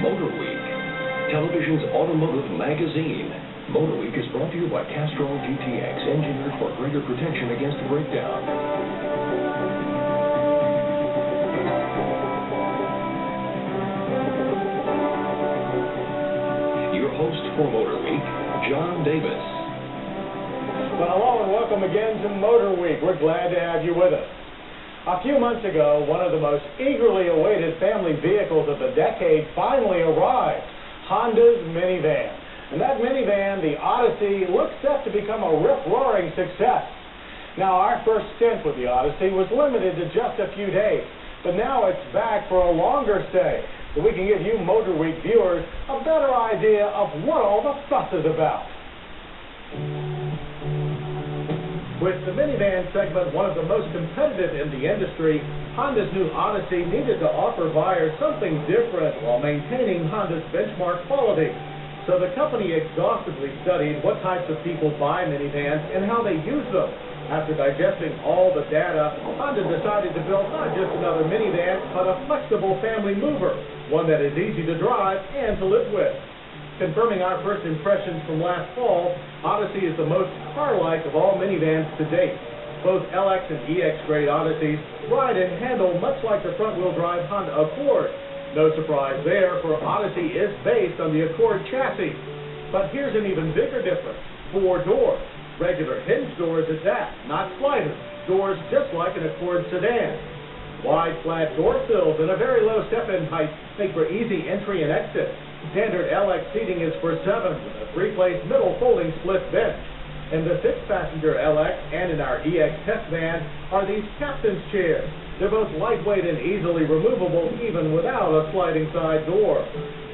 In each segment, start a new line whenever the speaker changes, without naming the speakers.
Motor Week, television's automotive magazine. Motor Week is brought to you by Castrol GTX, engineered for greater protection against breakdown. Your host for Motor Week, John Davis.
Well, hello and welcome again to Motor Week. We're glad to have you with us. A few months ago, one of the most eagerly awaited family vehicles of the decade finally arrived, Honda's minivan. And that minivan, the Odyssey, looks set to become a rip-roaring success. Now, our first stint with the Odyssey was limited to just a few days, but now it's back for a longer stay, so we can give you Motor Week viewers a better idea of what all the fuss is about. With the minivan segment one of the most competitive in the industry, Honda's new Odyssey needed to offer buyers something different while maintaining Honda's benchmark quality. So the company exhaustively studied what types of people buy minivans and how they use them. After digesting all the data, Honda decided to build not just another minivan, but a flexible family mover, one that is easy to drive and to live with. Confirming our first impressions from last fall, Odyssey is the most car-like of all minivans to date. Both LX and EX grade Odysseys ride and handle much like the front-wheel drive Honda Accord. No surprise there, for Odyssey is based on the Accord chassis. But here's an even bigger difference: 4 doors. Regular hinge doors at that, not sliders. Doors just like an Accord sedan. Wide, flat door sills and a very low step-in height make for easy entry and exit. Standard LX seating is for 7 with a 3-place middle folding split bench. In the 6-passenger LX and in our EX test van are these captain's chairs. They're both lightweight and easily removable even without a sliding side door.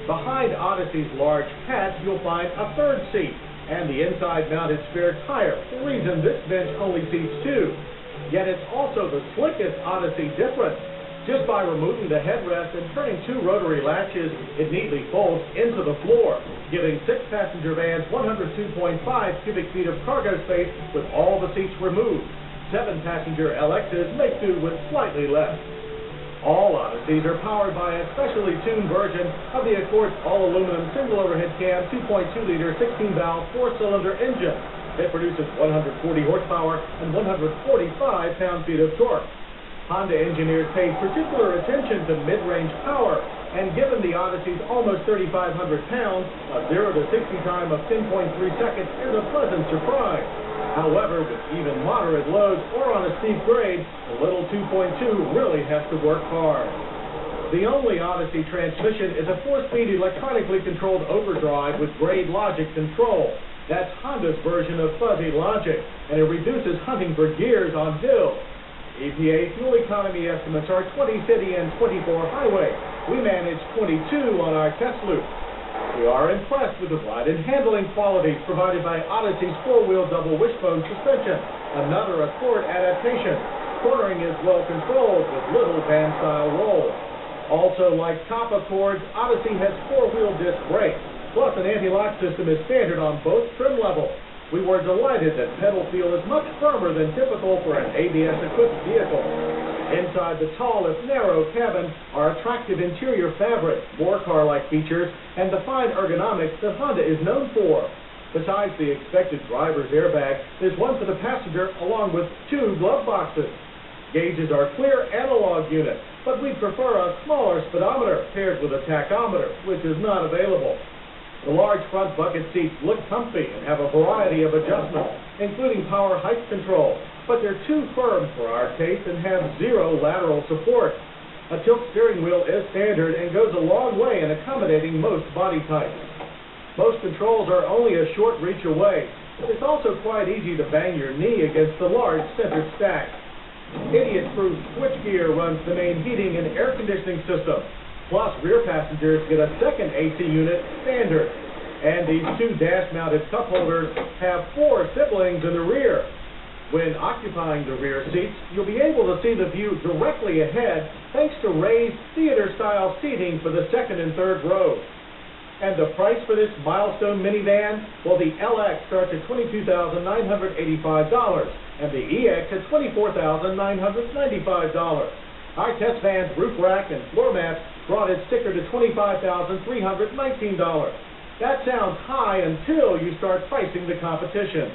Behind Odyssey's large hatch you'll find a third seat and the inside mounted spare tire. The reason this bench only seats 2. Yet it's also the slickest Odyssey difference. Just by removing the headrest and turning 2 rotary latches, it neatly folds into the floor, giving 6-passenger vans 102.5 cubic feet of cargo space with all the seats removed. 7-passenger LXs make do with slightly less. All Odysseys are powered by a specially tuned version of the Accord's all-aluminum single-overhead cam 2.2-liter 16-valve 4-cylinder engine. It produces 140 horsepower and 145 pound-feet of torque. Honda engineers paid particular attention to mid-range power, and given the Odyssey's almost 3,500 pounds, a 0 to 60 time of 10.3 seconds is a pleasant surprise. However, with even moderate loads or on a steep grade, the little 2.2 really has to work hard. The only Odyssey transmission is a 4-speed electronically controlled overdrive with grade logic control. That's Honda's version of fuzzy logic, and it reduces hunting for gears on hills. EPA fuel economy estimates are 20 city and 24 highway. We managed 22 on our test loop. We are impressed with the ride and handling qualities provided by Odyssey's 4-wheel double wishbone suspension, another Accord adaptation. Cornering is well controlled with little van-style roll. Also, like top Accords, Odyssey has 4-wheel disc brakes, plus an anti-lock system is standard on both trim levels. We were delighted that pedal feel is much firmer than typical for an ABS-equipped vehicle. Inside the tall if narrow cabin are attractive interior fabric, more car-like features, and the fine ergonomics that Honda is known for. Besides the expected driver's airbag, there's one for the passenger along with 2 glove boxes. Gauges are clear analog units, but we'd prefer a smaller speedometer paired with a tachometer, which is not available. The large front bucket seats look comfy and have a variety of adjustments, including power height control, but they're too firm for our taste and have 0 lateral support. A tilt steering wheel is standard and goes a long way in accommodating most body types. Most controls are only a short reach away, but it's also quite easy to bang your knee against the large center stack. Idiot-proof switchgear runs the main heating and air conditioning system. Plus, rear passengers get a second AC unit standard. And these 2 dash-mounted cup holders have 4 siblings in the rear. When occupying the rear seats, you'll be able to see the view directly ahead thanks to raised theater-style seating for the second and third rows. And the price for this milestone minivan? Well, the LX starts at $22,985 and the EX at $24,995. Our test van's roof rack and floor mats brought its sticker to $25,319. That sounds high until you start pricing the competition.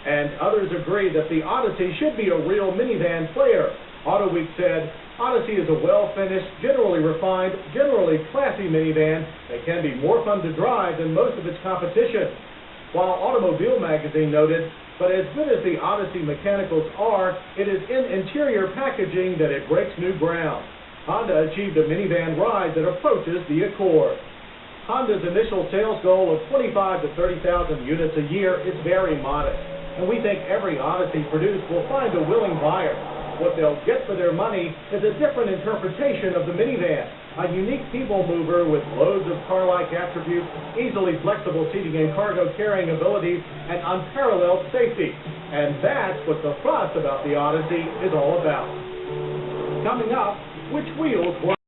And others agree that the Odyssey should be a real minivan player. AutoWeek said, Odyssey is a well-finished, generally refined, generally classy minivan that can be more fun to drive than most of its competition. While Automobile Magazine noted, but as good as the Odyssey mechanicals are, it is in interior packaging that it breaks new ground. Honda achieved a minivan ride that approaches the Accord. Honda's initial sales goal of 25,000 to 30,000 units a year is very modest, and we think every Odyssey produced will find a willing buyer. What they'll get for their money is a different interpretation of the minivan, a unique people mover with loads of car-like attributes, easily flexible seating and cargo carrying abilities, and unparalleled safety. And that's what the fuss about the Odyssey is all about. Coming up, which wheels work?